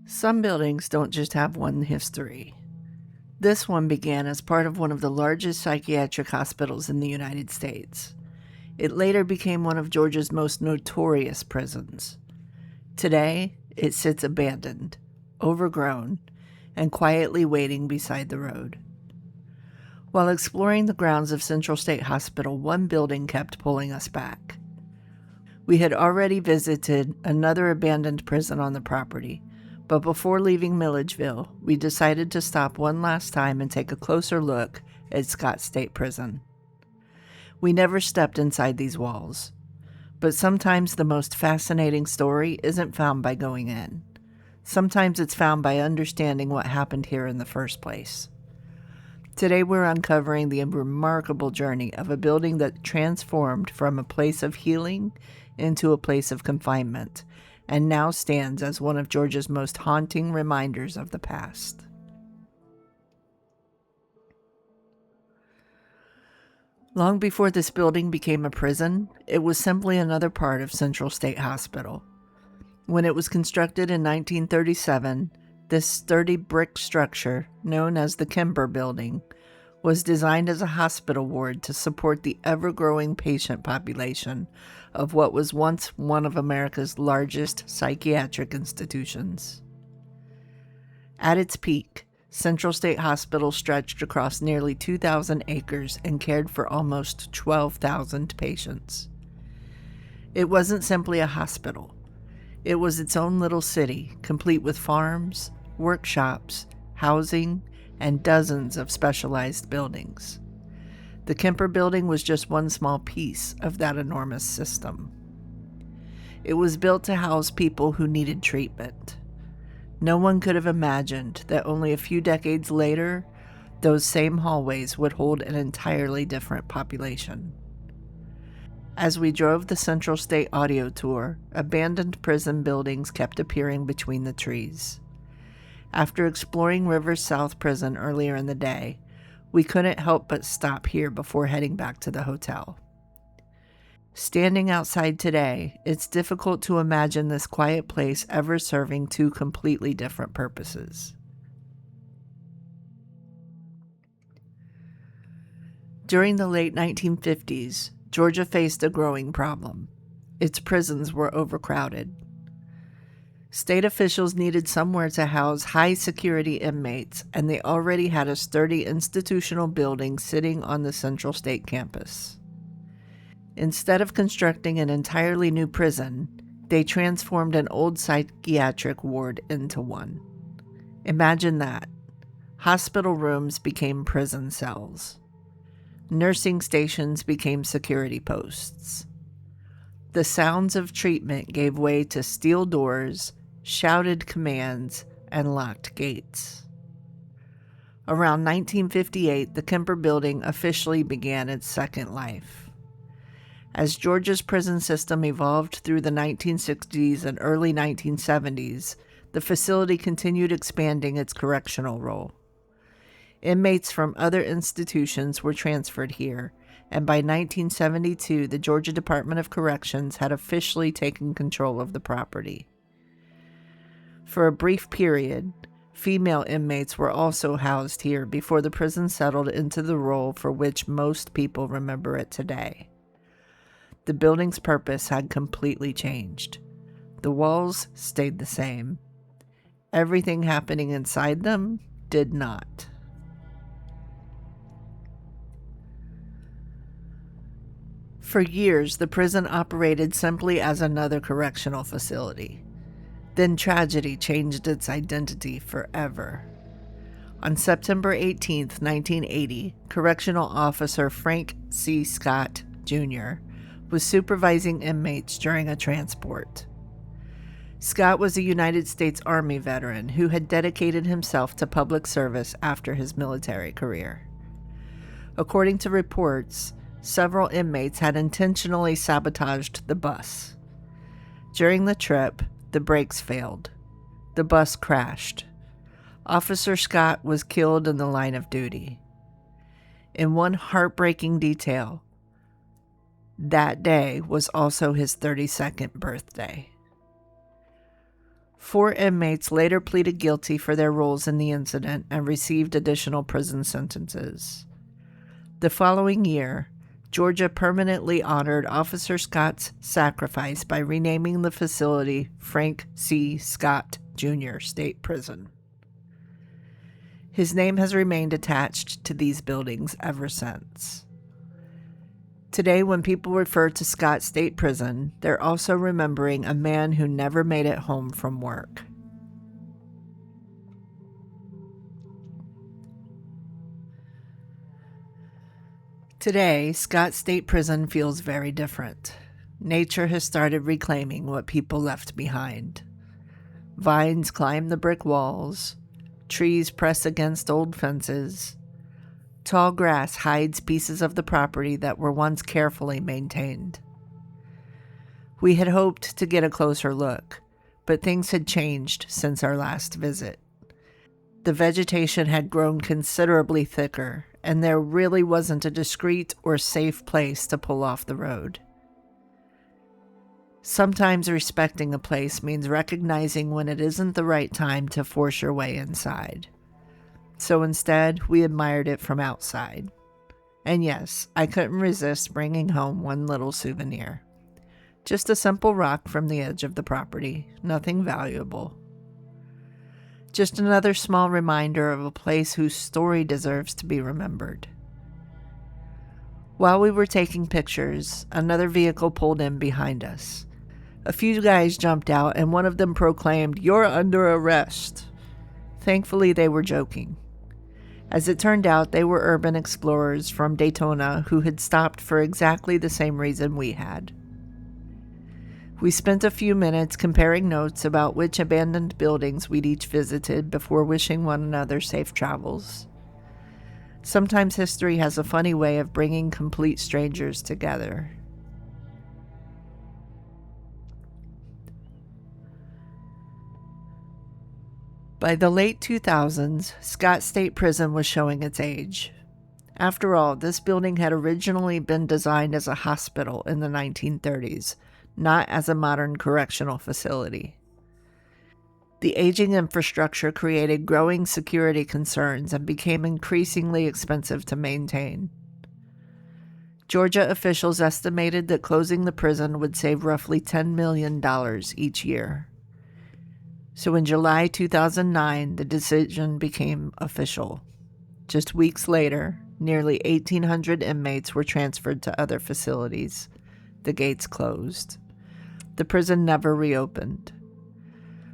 Some buildings don't just have one history. This one began as part of one of the largest psychiatric hospitals in the United States. It later became one of Georgia's most notorious prisons. Today, it sits abandoned, overgrown, and quietly waiting beside the road. While exploring the grounds of Central State Hospital, one building kept pulling us back. We had already visited another abandoned prison on the property, but before leaving Milledgeville, we decided to stop one last time and take a closer look at Scott State Prison. We never stepped inside these walls, but sometimes the most fascinating story isn't found by going in. Sometimes it's found by understanding what happened here in the first place. Today we're uncovering the remarkable journey of a building that transformed from a place of healing into a place of confinement, and now stands as one of Georgia's most haunting reminders of the past. Long before this building became a prison, it was simply another part of Central State Hospital. When it was constructed in 1937, this sturdy brick structure, known as the Kemper Building, was designed as a hospital ward to support the ever-growing patient population of what was once one of America's largest psychiatric institutions. At its peak, Central State Hospital stretched across nearly 2,000 acres and cared for almost 12,000 patients. It wasn't simply a hospital. It was its own little city, complete with farms, workshops, housing, and dozens of specialized buildings. The Kemper Building was just one small piece of that enormous system. It was built to house people who needed treatment. No one could have imagined that only a few decades later, those same hallways would hold an entirely different population. As we drove the Central State audio tour, abandoned prison buildings kept appearing between the trees. After exploring Rivers South Prison earlier in the day, we couldn't help but stop here before heading back to the hotel. Standing outside today, it's difficult to imagine this quiet place ever serving two completely different purposes. During the late 1950s, Georgia faced a growing problem. Its prisons were overcrowded. State officials needed somewhere to house high-security inmates, and they already had a sturdy institutional building sitting on the Central State campus. Instead of constructing an entirely new prison, they transformed an old psychiatric ward into one. Imagine that. Hospital rooms became prison cells. Nursing stations became security posts. The sounds of treatment gave way to steel doors, shouted commands, and locked gates. Around 1958, the Kemper Building officially began its second life. As Georgia's prison system evolved through the 1960s and early 1970s, the facility continued expanding its correctional role. Inmates from other institutions were transferred here, and by 1972, the Georgia Department of Corrections had officially taken control of the property. For a brief period, female inmates were also housed here before the prison settled into the role for which most people remember it today. The building's purpose had completely changed. The walls stayed the same. Everything happening inside them did not. For years, the prison operated simply as another correctional facility. Then tragedy changed its identity forever. On September 18, 1980, Correctional Officer Frank C. Scott, Jr. was supervising inmates during a transport. Scott was a United States Army veteran who had dedicated himself to public service after his military career. According to reports, several inmates had intentionally sabotaged the bus. During the trip, the brakes failed. The bus crashed. Officer Scott was killed in the line of duty. In one heartbreaking detail, that day was also his 32nd birthday. 4 inmates later pleaded guilty for their roles in the incident and received additional prison sentences. The following year, Georgia permanently honored Officer Scott's sacrifice by renaming the facility Frank C. Scott, Jr. State Prison. His name has remained attached to these buildings ever since. Today, when people refer to Scott State Prison, they're also remembering a man who never made it home from work. Today, Scott State Prison feels very different. Nature has started reclaiming what people left behind. Vines climb the brick walls, trees press against old fences. Tall grass hides pieces of the property that were once carefully maintained. We had hoped to get a closer look, but things had changed since our last visit. The vegetation had grown considerably thicker, and there really wasn't a discreet or safe place to pull off the road. Sometimes respecting a place means recognizing when it isn't the right time to force your way inside. So instead, we admired it from outside. And yes, I couldn't resist bringing home one little souvenir. Just a simple rock from the edge of the property, nothing valuable. Just another small reminder of a place whose story deserves to be remembered. While we were taking pictures, another vehicle pulled in behind us. A few guys jumped out and one of them proclaimed, "You're under arrest." Thankfully, they were joking. As it turned out, they were urban explorers from Daytona who had stopped for exactly the same reason we had. We spent a few minutes comparing notes about which abandoned buildings we'd each visited before wishing one another safe travels. Sometimes history has a funny way of bringing complete strangers together. By the late 2000s, Scott State Prison was showing its age. After all, this building had originally been designed as a hospital in the 1930s, not as a modern correctional facility. The aging infrastructure created growing security concerns and became increasingly expensive to maintain. Georgia officials estimated that closing the prison would save roughly $10 million each year. So in July 2009, the decision became official. Just weeks later, nearly 1,800 inmates were transferred to other facilities. The gates closed. The prison never reopened.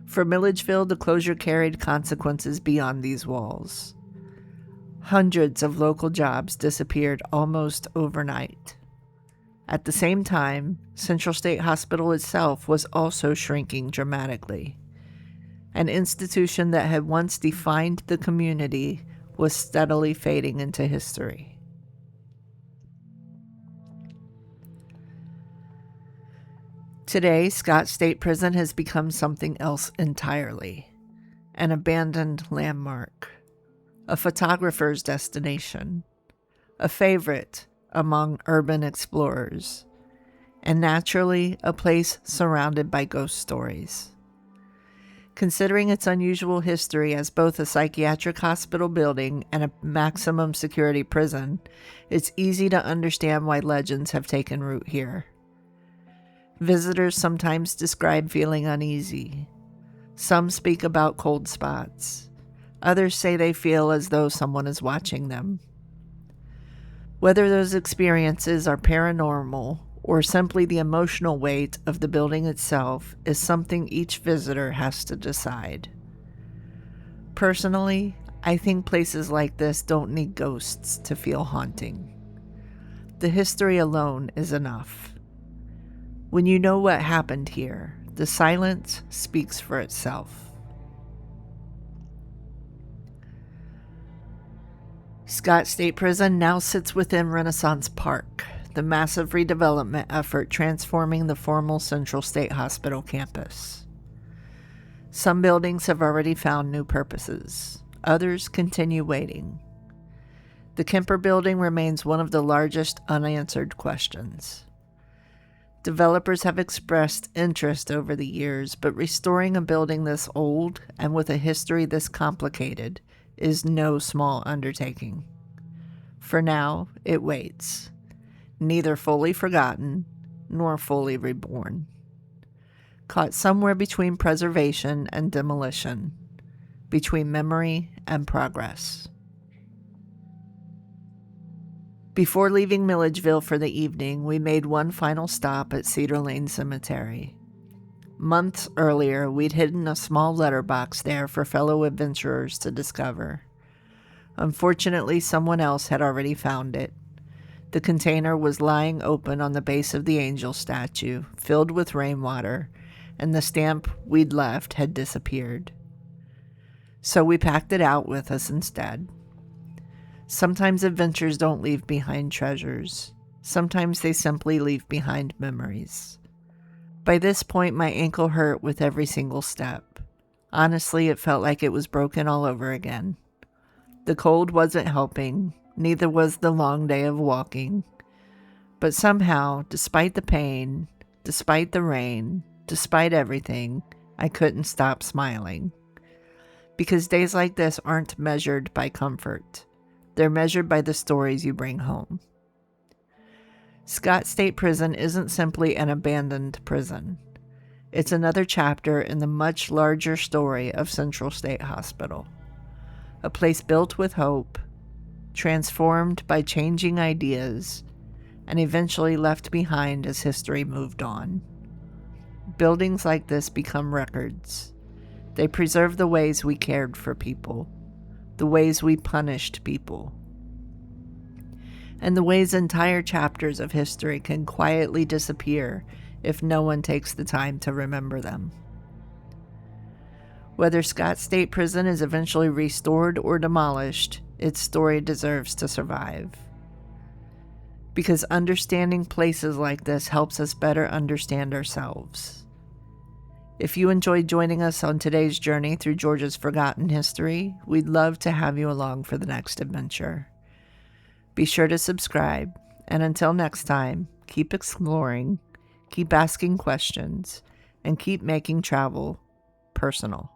For Milledgeville, the closure carried consequences beyond these walls. Hundreds of local jobs disappeared almost overnight. At the same time, Central State Hospital itself was also shrinking dramatically. An institution that had once defined the community was steadily fading into history. Today, Scott State Prison has become something else entirely. An abandoned landmark, a photographer's destination, a favorite among urban explorers, and naturally, a place surrounded by ghost stories. Considering its unusual history as both a psychiatric hospital building and a maximum security prison, it's easy to understand why legends have taken root here. Visitors sometimes describe feeling uneasy. Some speak about cold spots. Others say they feel as though someone is watching them. Whether those experiences are paranormal or simply the emotional weight of the building itself is something each visitor has to decide. Personally, I think places like this don't need ghosts to feel haunting. The history alone is enough. When you know what happened here, the silence speaks for itself. Scott State Prison now sits within Renaissance Park, the massive redevelopment effort transforming the former Central State Hospital campus. Some buildings have already found new purposes. Others continue waiting. The Kemper Building remains one of the largest unanswered questions. Developers have expressed interest over the years, but restoring a building this old and with a history this complicated is no small undertaking. For now, it waits, neither fully forgotten nor fully reborn. Caught somewhere between preservation and demolition, between memory and progress. Before leaving Milledgeville for the evening, we made one final stop at Cedar Lane Cemetery. Months earlier, we'd hidden a small letterbox there for fellow adventurers to discover. Unfortunately, someone else had already found it. The container was lying open on the base of the angel statue, filled with rainwater, and the stamp we'd left had disappeared. So we packed it out with us instead. Sometimes adventures don't leave behind treasures. Sometimes they simply leave behind memories. By this point, my ankle hurt with every single step. Honestly, it felt like it was broken all over again. The cold wasn't helping, neither was the long day of walking. But somehow, despite the pain, despite the rain, despite everything, I couldn't stop smiling. Because days like this aren't measured by comfort. They're measured by the stories you bring home. Scott State Prison isn't simply an abandoned prison. It's another chapter in the much larger story of Central State Hospital. A place built with hope, transformed by changing ideas, and eventually left behind as history moved on. Buildings like this become records. They preserve the ways we cared for people, the ways we punished people, and the ways entire chapters of history can quietly disappear if no one takes the time to remember them. Whether Scott State Prison is eventually restored or demolished, its story deserves to survive. Because understanding places like this helps us better understand ourselves. If you enjoyed joining us on today's journey through Georgia's forgotten history, we'd love to have you along for the next adventure. Be sure to subscribe, and until next time, keep exploring, keep asking questions, and keep making travel personal.